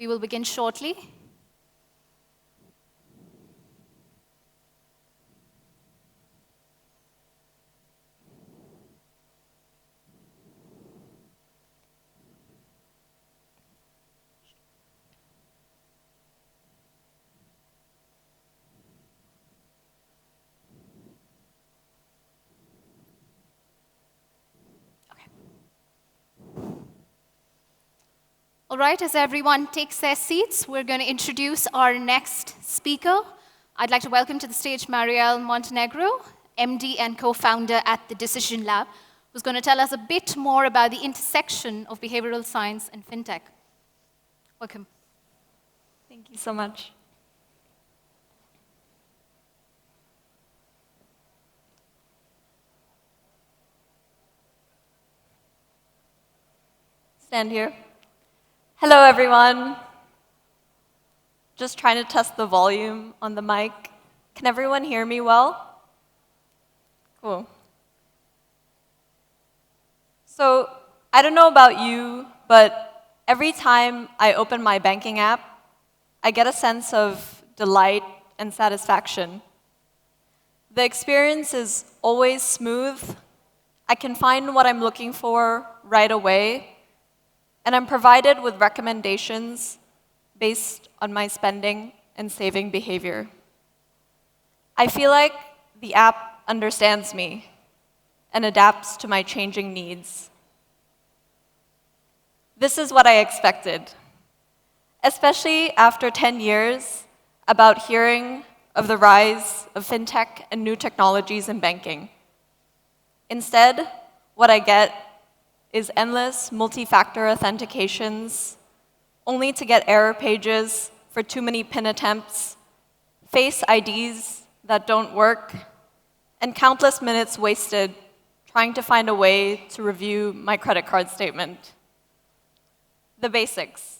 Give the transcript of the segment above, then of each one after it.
We will begin shortly. All right, as everyone takes their seats, we're going to introduce our next speaker. I'd like to welcome to the stage Marielle Montenegro, MD and co-founder at the Decision Lab, who's going to tell us a bit more about the intersection of behavioral science and fintech. Welcome. Thank you so much. Stand here. Hello, everyone. Just trying to test the volume on the mic. Can everyone hear me well? Cool. So, I don't know about you, but every time I open my banking app, I get a sense of delight and satisfaction. The experience is always smooth. I can find what I'm looking for right away. And I'm provided with recommendations based on my spending and saving behavior. I feel like the app understands me and adapts to my changing needs. This is what I expected, especially after 10 years about hearing of the rise of fintech and new technologies in banking. Instead, what I get is endless multi-factor authentications, only to get error pages for too many PIN attempts, face IDs that don't work, and countless minutes wasted trying to find a way to review my credit card statement. The basics.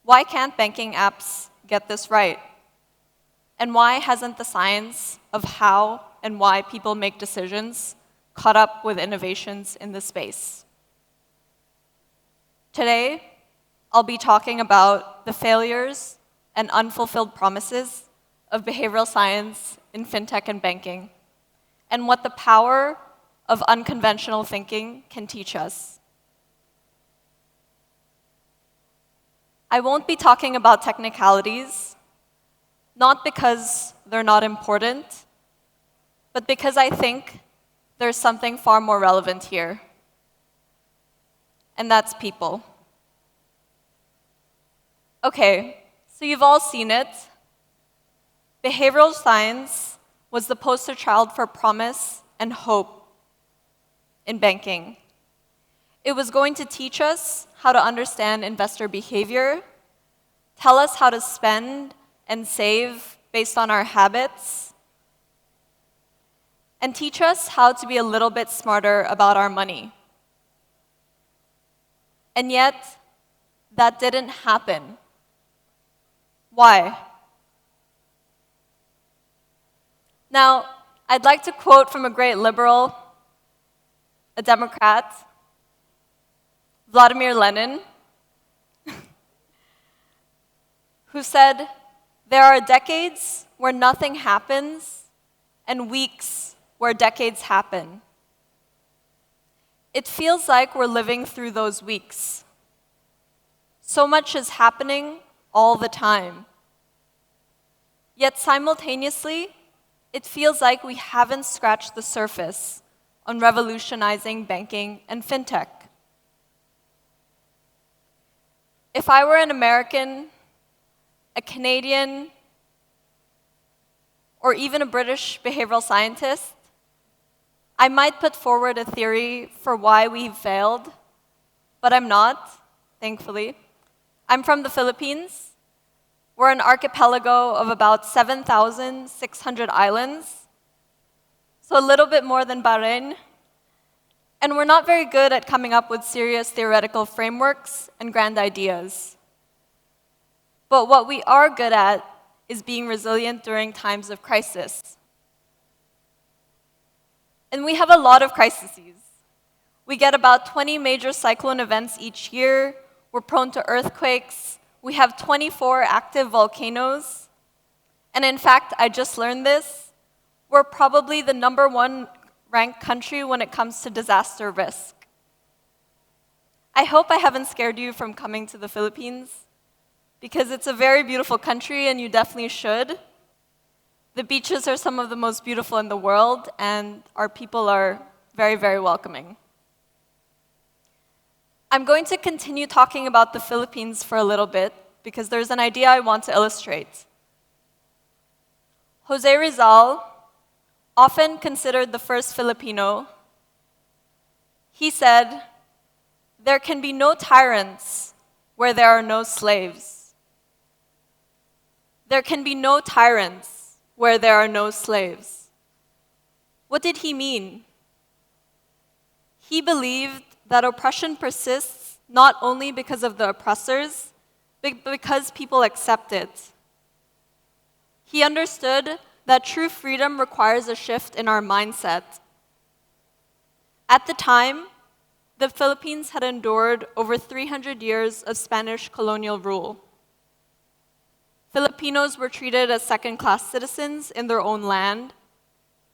Why can't banking apps get this right? And why hasn't the science of how and why people make decisions caught up with innovations in this space? Today, I'll be talking about the failures and unfulfilled promises of behavioral science in fintech and banking, and what the power of unconventional thinking can teach us. I won't be talking about technicalities, not because they're not important, but because I think there's something far more relevant here, and that's people. Okay, so you've all seen it. Behavioral science was the poster child for promise and hope in banking. It was going to teach us how to understand investor behavior, tell us how to spend and save based on our habits, and teach us how to be a little bit smarter about our money. And yet, that didn't happen. Why? Now, I'd like to quote from a great liberal, a Democrat, Vladimir Lenin, who said, "There are decades where nothing happens and weeks where decades happen." It feels like we're living through those weeks. So much is happening all the time. Yet simultaneously, it feels like we haven't scratched the surface on revolutionizing banking and fintech. If I were an American, a Canadian, or even a British behavioral scientist, I might put forward a theory for why we've failed, but I'm not, thankfully. I'm from the Philippines. We're an archipelago of about 7,600 islands, so a little bit more than Bahrain. And we're not very good at coming up with serious theoretical frameworks and grand ideas. But what we are good at is being resilient during times of crisis. And we have a lot of crises. We get about 20 major cyclone events each year. We're prone to earthquakes, we have 24 active volcanoes. And in fact, I just learned this, we're probably the #1 ranked country when it comes to disaster risk. I hope I haven't scared you from coming to the Philippines, because it's a very beautiful country and you definitely should. The beaches are some of the most beautiful in the world, and our people are very, very welcoming. I'm going to continue talking about the Philippines for a little bit, because there's an idea I want to illustrate. Jose Rizal, often considered the first Filipino, he said, "There can be no tyrants where there are no slaves. There can be no tyrants where there are no slaves." What did he mean? He believed that oppression persists not only because of the oppressors, but because people accept it. He understood that true freedom requires a shift in our mindset. At the time, the Philippines had endured over 300 years of Spanish colonial rule. Filipinos were treated as second-class citizens in their own land,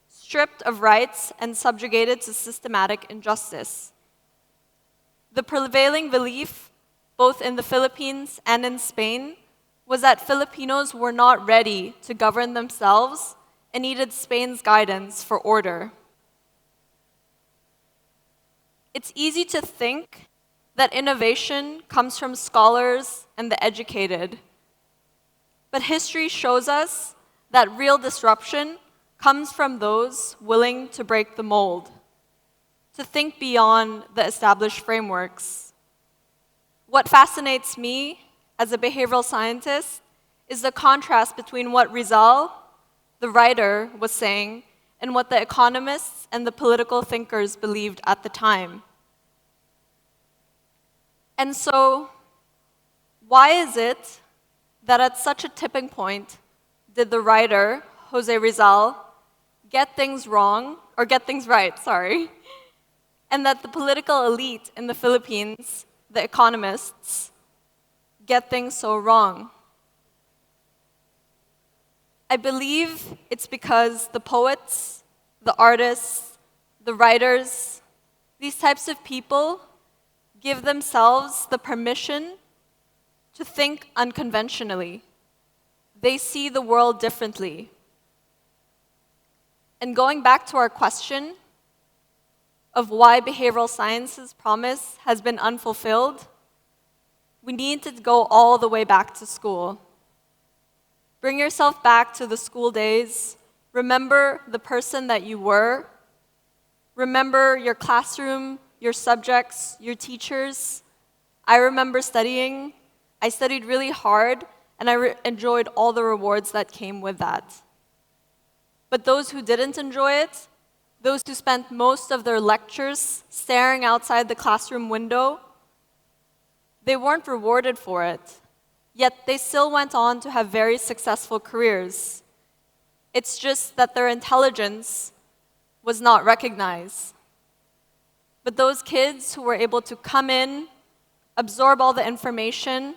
stripped of rights and subjugated to systematic injustice. The prevailing belief, both in the Philippines and in Spain, was that Filipinos were not ready to govern themselves and needed Spain's guidance for order. It's easy to think that innovation comes from scholars and the educated, but history shows us that real disruption comes from those willing to break the mold, to think beyond the established frameworks. What fascinates me as a behavioral scientist is the contrast between what Rizal, the writer, was saying and what the economists and the political thinkers believed at the time. And so, why is it that at such a tipping point did the writer, Jose Rizal, get things right, and that the political elite in the Philippines, the economists, get things so wrong? I believe it's because the poets, the artists, the writers, these types of people give themselves the permission to think unconventionally. They see the world differently. And going back to our question of why behavioral science's promise has been unfulfilled, we need to go all the way back to school. Bring yourself back to the school days. Remember the person that you were. Remember your classroom, your subjects, your teachers. I remember studying. I studied really hard, and I enjoyed all the rewards that came with that. But those who didn't enjoy it, those who spent most of their lectures staring outside the classroom window, they weren't rewarded for it. Yet they still went on to have very successful careers. It's just that their intelligence was not recognized. But those kids who were able to come in, absorb all the information,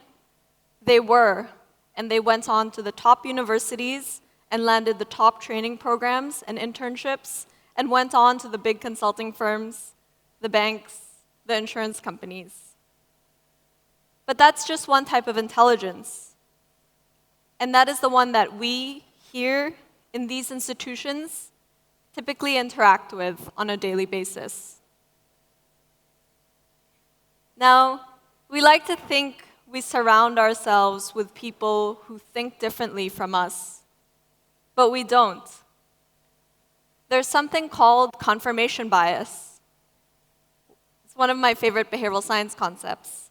they went on to the top universities and landed the top training programs and internships, and went on to the big consulting firms, the banks, the insurance companies. But that's just one type of intelligence. And that is the one that we here in these institutions typically interact with on a daily basis. Now, we like to think we surround ourselves with people who think differently from us, but we don't. There's something called confirmation bias. It's one of my favorite behavioral science concepts.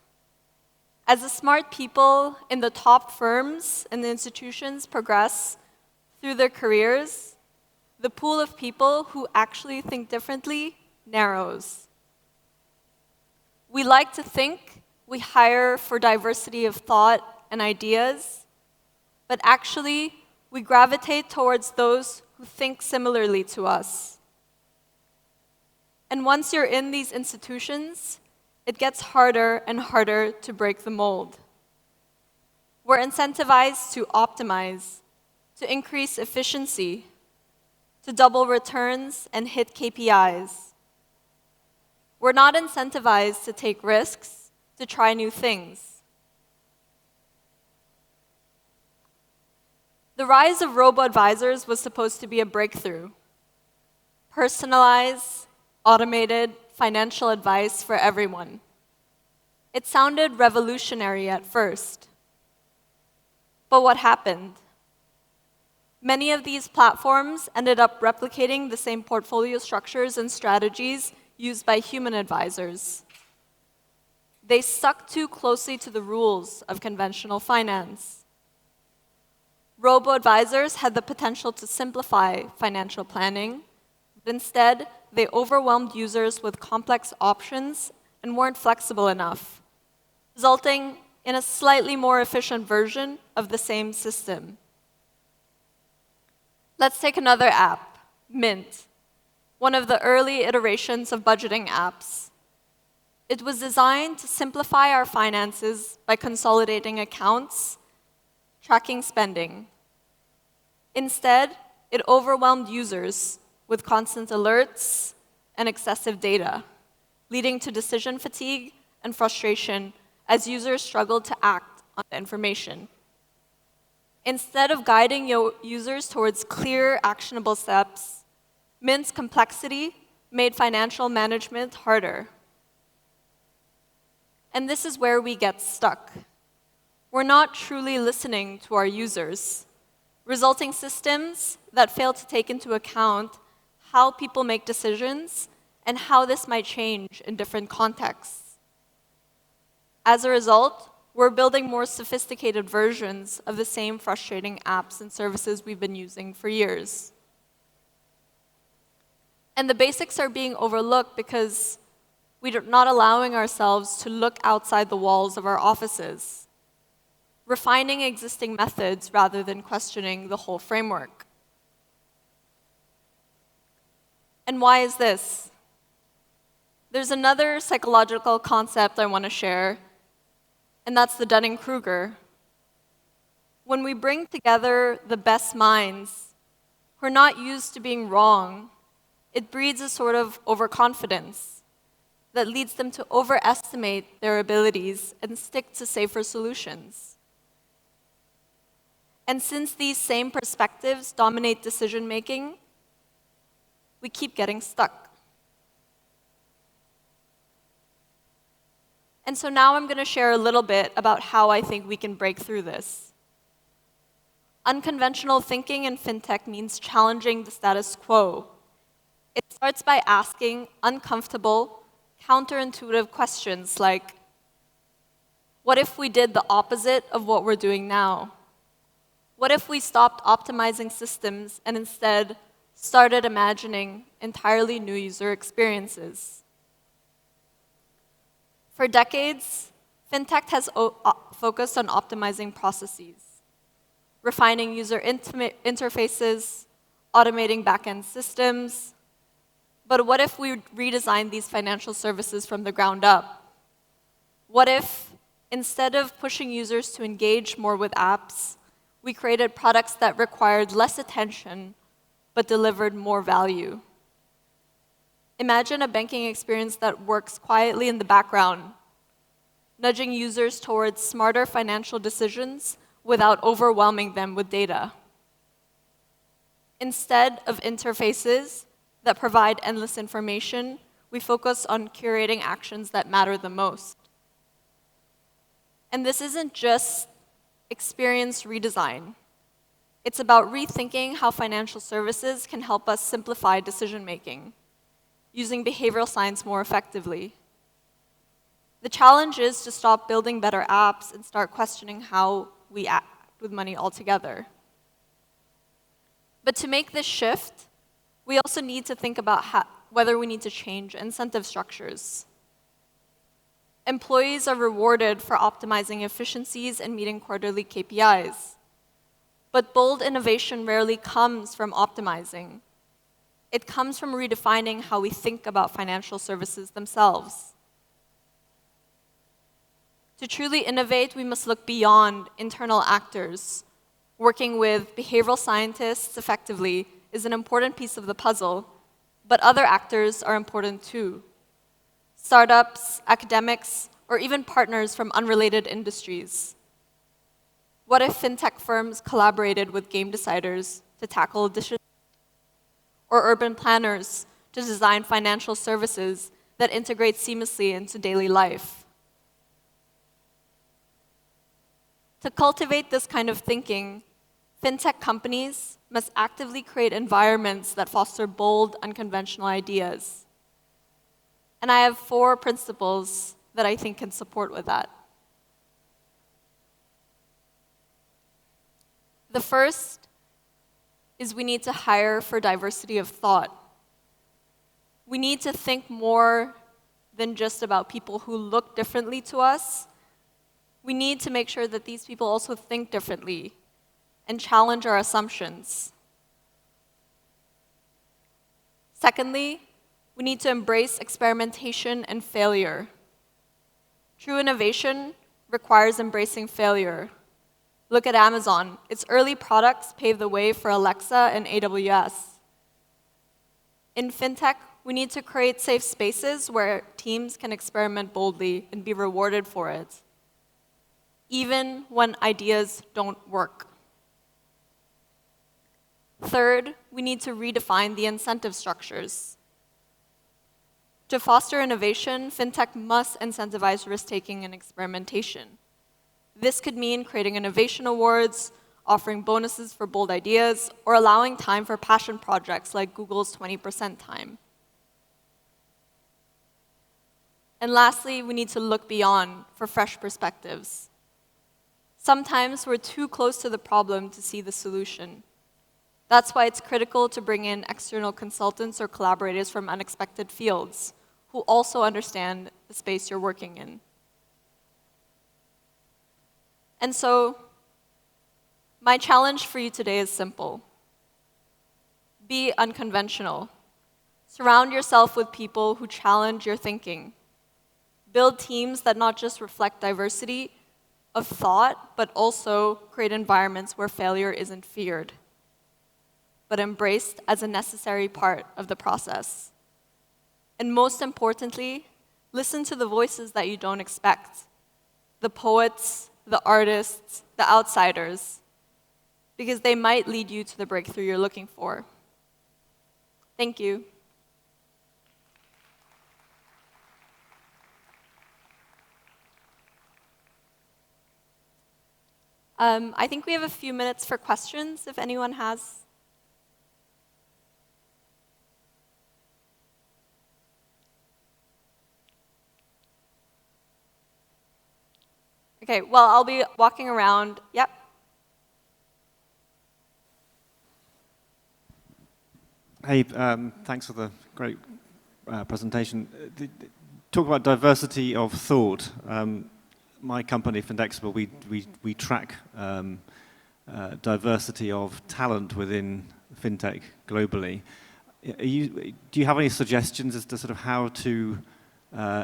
As the smart people in the top firms and the institutions progress through their careers, the pool of people who actually think differently narrows. We like to think we hire for diversity of thought and ideas, but actually we gravitate towards those who think similarly to us. And once you're in these institutions, it gets harder and harder to break the mold. We're incentivized to optimize, to increase efficiency, to double returns and hit KPIs. We're not incentivized to take risks, to try new things. The rise of robo-advisors was supposed to be a breakthrough. Personalized, automated financial advice for everyone. It sounded revolutionary at first. But what happened? Many of these platforms ended up replicating the same portfolio structures and strategies used by human advisors. They stuck too closely to the rules of conventional finance. Robo-advisors had the potential to simplify financial planning, but instead, they overwhelmed users with complex options and weren't flexible enough, resulting in a slightly more efficient version of the same system. Let's take another app, Mint, one of the early iterations of budgeting apps. It was designed to simplify our finances by consolidating accounts, tracking spending. Instead, it overwhelmed users with constant alerts and excessive data, leading to decision fatigue and frustration as users struggled to act on the information. Instead of guiding users towards clear, actionable steps, Mint's complexity made financial management harder. And this is where we get stuck. We're not truly listening to our users, resulting systems that fail to take into account how people make decisions and how this might change in different contexts. As a result, we're building more sophisticated versions of the same frustrating apps and services we've been using for years. And the basics are being overlooked because we're not allowing ourselves to look outside the walls of our offices, refining existing methods rather than questioning the whole framework. And why is this? There's another psychological concept I want to share, and that's the Dunning-Kruger. When we bring together the best minds who are not used to being wrong, it breeds a sort of overconfidence that leads them to overestimate their abilities and stick to safer solutions. And since these same perspectives dominate decision-making, we keep getting stuck. And so now I'm going to share a little bit about how I think we can break through this. Unconventional thinking in fintech means challenging the status quo. It starts by asking uncomfortable, counterintuitive questions like, what if we did the opposite of what we're doing now? What if we stopped optimizing systems and instead started imagining entirely new user experiences? For decades, fintech has focused on optimizing processes, refining user interfaces, automating back-end systems. But what if we redesigned these financial services from the ground up? What if, instead of pushing users to engage more with apps, we created products that required less attention but delivered more value? Imagine a banking experience that works quietly in the background, nudging users towards smarter financial decisions without overwhelming them with data. Instead of interfaces that provide endless information, we focus on curating actions that matter the most. And this isn't just experience redesign. It's about rethinking how financial services can help us simplify decision-making, using behavioral science more effectively. The challenge is to stop building better apps and start questioning how we act with money altogether. But to make this shift, we also need to think about whether we need to change incentive structures. Employees are rewarded for optimizing efficiencies and meeting quarterly KPIs. But bold innovation rarely comes from optimizing. It comes from redefining how we think about financial services themselves. To truly innovate, we must look beyond internal actors. Working with behavioral scientists effectively is an important piece of the puzzle, but other actors are important too. Startups, academics, or even partners from unrelated industries. What if fintech firms collaborated with game deciders to tackle decisions, or urban planners to design financial services that integrate seamlessly into daily life? To cultivate this kind of thinking, fintech companies must actively create environments that foster bold, unconventional ideas. And I have 4 principles that I think can support with that. The first is we need to hire for diversity of thought. We need to think more than just about people who look differently to us. We need to make sure that these people also think differently and challenge our assumptions. Secondly, we need to embrace experimentation and failure. True innovation requires embracing failure. Look at Amazon. Its early products paved the way for Alexa and AWS. In fintech, we need to create safe spaces where teams can experiment boldly and be rewarded for it, even when ideas don't work. Third, we need to redefine the incentive structures. To foster innovation, fintech must incentivize risk-taking and experimentation. This could mean creating innovation awards, offering bonuses for bold ideas, or allowing time for passion projects like Google's 20% time. And lastly, we need to look beyond for fresh perspectives. Sometimes we're too close to the problem to see the solution. That's why it's critical to bring in external consultants or collaborators from unexpected fields who also understand the space you're working in. And so, my challenge for you today is simple. Be unconventional. Surround yourself with people who challenge your thinking. Build teams that not just reflect diversity of thought, but also create environments where failure isn't feared, but embraced as a necessary part of the process. And most importantly, listen to the voices that you don't expect. The poets, the artists, the outsiders, because they might lead you to the breakthrough you're looking for. Thank you. I think we have a few minutes for questions, if anyone has. Okay, well, I'll be walking around. Yep. Hey, thanks for the great presentation. Talk about diversity of thought. My company, Fintech, we track diversity of talent within fintech globally. Do you have any suggestions as to sort of how to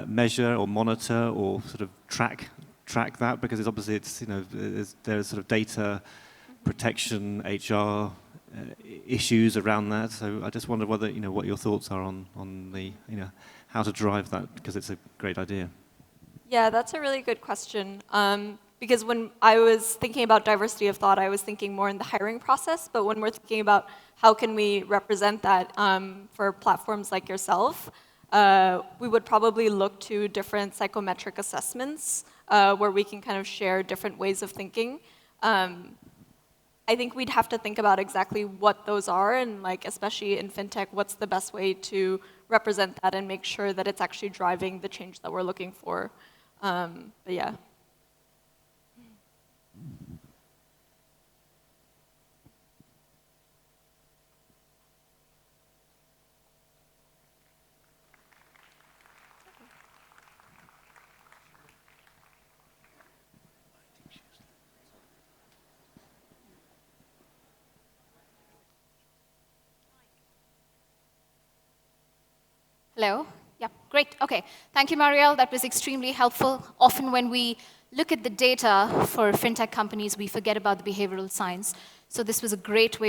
measure or monitor or sort of track that? Because it's obviously there's sort of data protection, HR issues around that. So I just wonder whether what your thoughts are on the how to drive that, because it's a great idea. Yeah, that's a really good question. Because when I was thinking about diversity of thought, I was thinking more in the hiring process. But when we're thinking about how can we represent that for platforms like yourself, we would probably look to different psychometric assessments where we can kind of share different ways of thinking. I think we'd have to think about exactly what those are, and like especially in fintech, what's the best way to represent that and make sure that it's actually driving the change that we're looking for. But yeah. Hello? Yeah, great. Okay. Thank you, Marielle. That was extremely helpful. Often when we look at the data for fintech companies, we forget about the behavioral science. So this was a great way